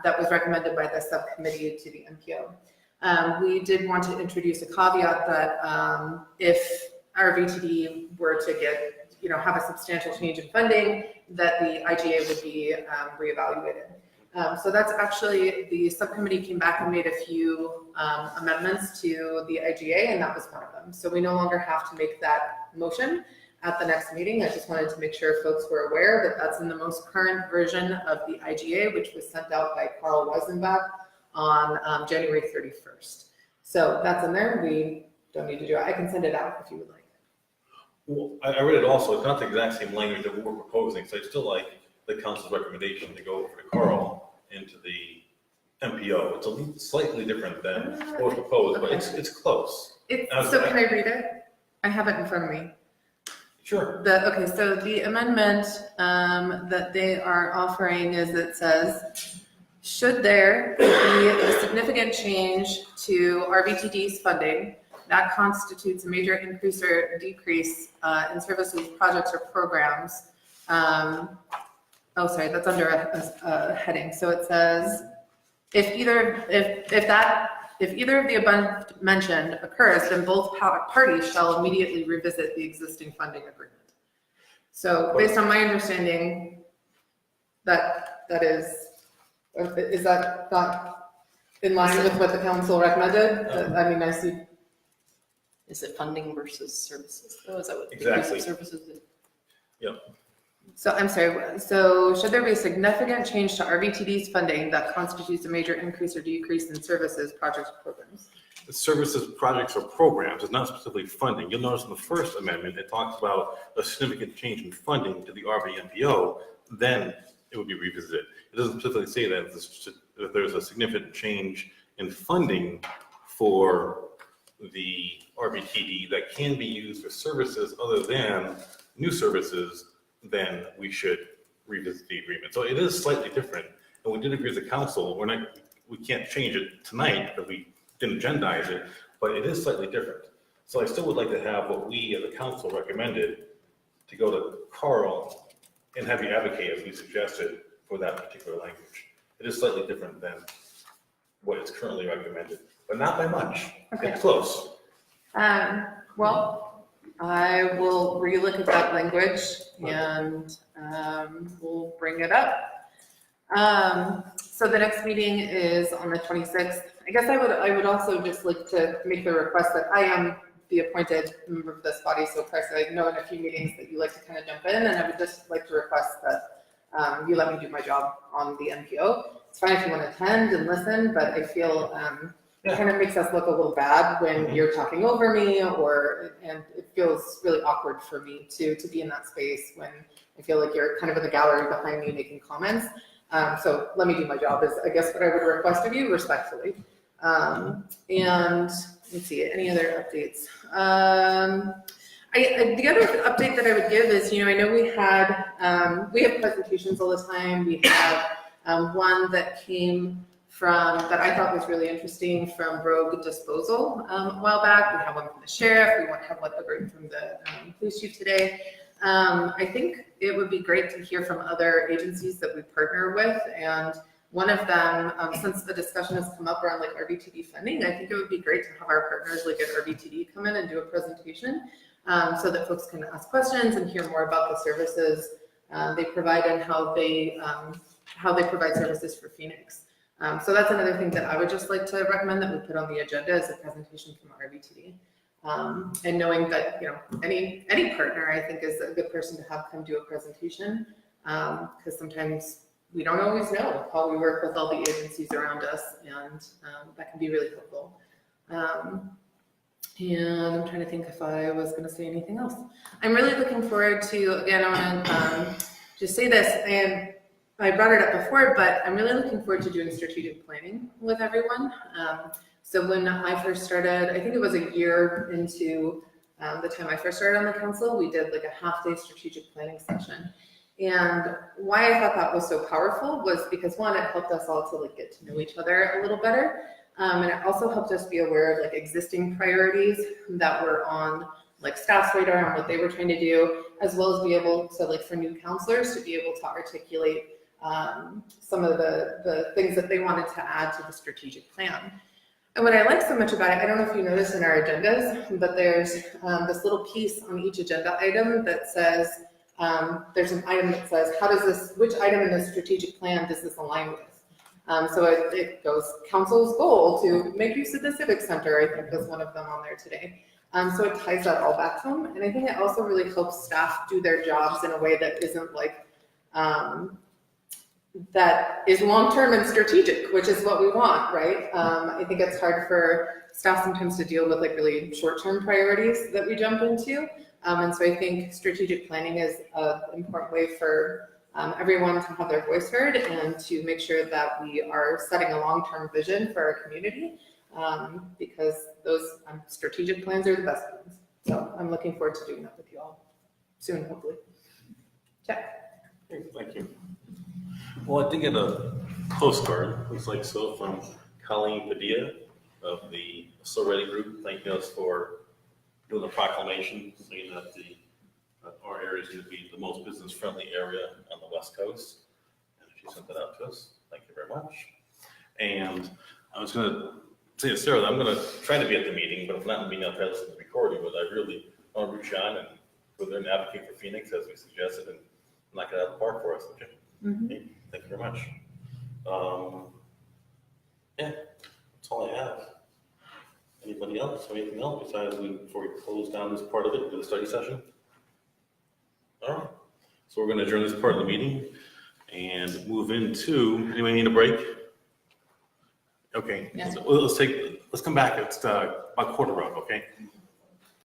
that was recommended by the subcommittee to the MPO. We did want to introduce a caveat that if RVTD were to get have a substantial change in funding, that the IGA would be reevaluated. So that's actually, the subcommittee came back and made a few amendments to the IGA, and that was one of them. So we no longer have to make that motion at the next meeting. I just wanted to make sure folks were aware that that's in the most current version of the IGA, which was sent out by Carl Weisenbach on January 31st. So that's in there. We don't need to do it. I can send it out if you would like. Well, I read it also. It's not the exact same language that we're proposing, so I still like the council's recommendation to go over to Carl into the MPO. It's slightly different than what was proposed, but it's close. So can I read it? I have it in front of me. Sure. Okay, so the amendment that they are offering is, it says, should there be a significant change to RVTD's funding that constitutes a major increase or decrease in services, projects, or programs. That's under a heading. So it says, if either of the above mentioned occurs, then both parties shall immediately revisit the existing funding agreement. So based on my understanding, that is that not in line with what the council recommended? I mean, I see. Is it funding versus services? Oh, is that what? Exactly. Services is? Yep. So I'm sorry, so should there be a significant change to RVTD's funding that constitutes a major increase or decrease in services, projects, or programs? The services, projects, or programs is not specifically funding. You'll notice in the first amendment, it talks about a significant change in funding to the RVMPO, then it would be revisited. It doesn't specifically say that if there's a significant change in funding for the RVTD that can be used for services other than new services, then we should revisit the agreement. So it is slightly different, and we did agree as a council. We can't change it tonight because we didn't agendize it, but it is slightly different. So I still would like to have what we as a council recommended to go to Carl and have you advocate as we suggested for that particular language. It is slightly different than what is currently recommended, but not by much. Okay. It's close. Well, I will relook at that language and we'll bring it up. So the next meeting is on the 26th. I guess I would also just like to make the request that I am the appointed member of this body. So Chris, I know in a few meetings that you like to kind of jump in, and I would just like to request that you let me do my job on the MPO. It's fine if you want to attend and listen, but I feel it kind of makes us look a little bad when you're talking over me, and it feels really awkward for me to be in that space when I feel like you're kind of in the gallery behind me making comments. So let me do my job is, I guess, what I would request of you respectfully. And let's see, any other updates? The other update that I would give is, I know we have presentations all the time. We have one that came that I thought was really interesting from Rogue Disposal a while back. We have one from the sheriff. We have one from the police chief today. I think it would be great to hear from other agencies that we partner with, and one of them, since the discussion has come up around like RVTD funding, I think it would be great to have our partners like at RVTD come in and do a presentation so that folks can ask questions and hear more about the services they provide and how they provide services for Phoenix. So that's another thing that I would just like to recommend that we put on the agenda as a presentation from RVTD. And knowing that, any partner I think is a good person to have come do a presentation, because sometimes we don't always know how we work with all the agencies around us, and that can be really helpful. And I'm trying to think if I was going to say anything else. I'm really looking forward to, again, I want to just say this, and I brought it up before, but I'm really looking forward to doing strategic planning with everyone. So when I first started, I think it was a year into the time I first started on the council, we did like a half-day strategic planning session. And why I thought that was so powerful was because, one, it helped us all to like get to know each other a little better. And it also helped us be aware of like existing priorities that were on like staff's radar and what they were trying to do, as well as be able to, like, for new counselors to be able to articulate some of the things that they wanted to add to the strategic plan. And what I like so much about it, I don't know if you notice in our agendas, but there's this little piece on each agenda item that says, there's an item that says, which item in the strategic plan does this align with? So it goes, council's goal to make use of the civic center, I think is one of them on there today. So it ties that all back to them. And I think it also really helps staff do their jobs in a way that isn't like, that is long-term and strategic, which is what we want, right? I think it's hard for staff sometimes to deal with like really short-term priorities that we jump into. And so I think strategic planning is an important way for everyone to have their voice heard and to make sure that we are setting a long-term vision for our community, because those strategic plans are the best ones. So I'm looking forward to doing that with you all soon, hopefully. Check. Thank you. Well, I did get a postcard, looks like so, from Colleen Padilla of the So Ready Group, thanking us for doing the proclamation, saying that our area is going to be the most business-friendly area on the West Coast. And she sent that out to us. Thank you very much. And I was going to say to Sarah that I'm going to try to be at the meeting, but if not, I'll try to listen to the recording. But I really want to reach on and go there and advocate for Phoenix as we suggested and knock it out of the park for us. Okay. Okay. Thank you very much. Yeah, that's all I have. Anybody else? Anything else besides before we close down this part of it, do the study session? All right. So we're going to adjourn this part of the meeting and move into, anybody need a break? Okay. Yeah. So let's come back. It's about quarter of, okay?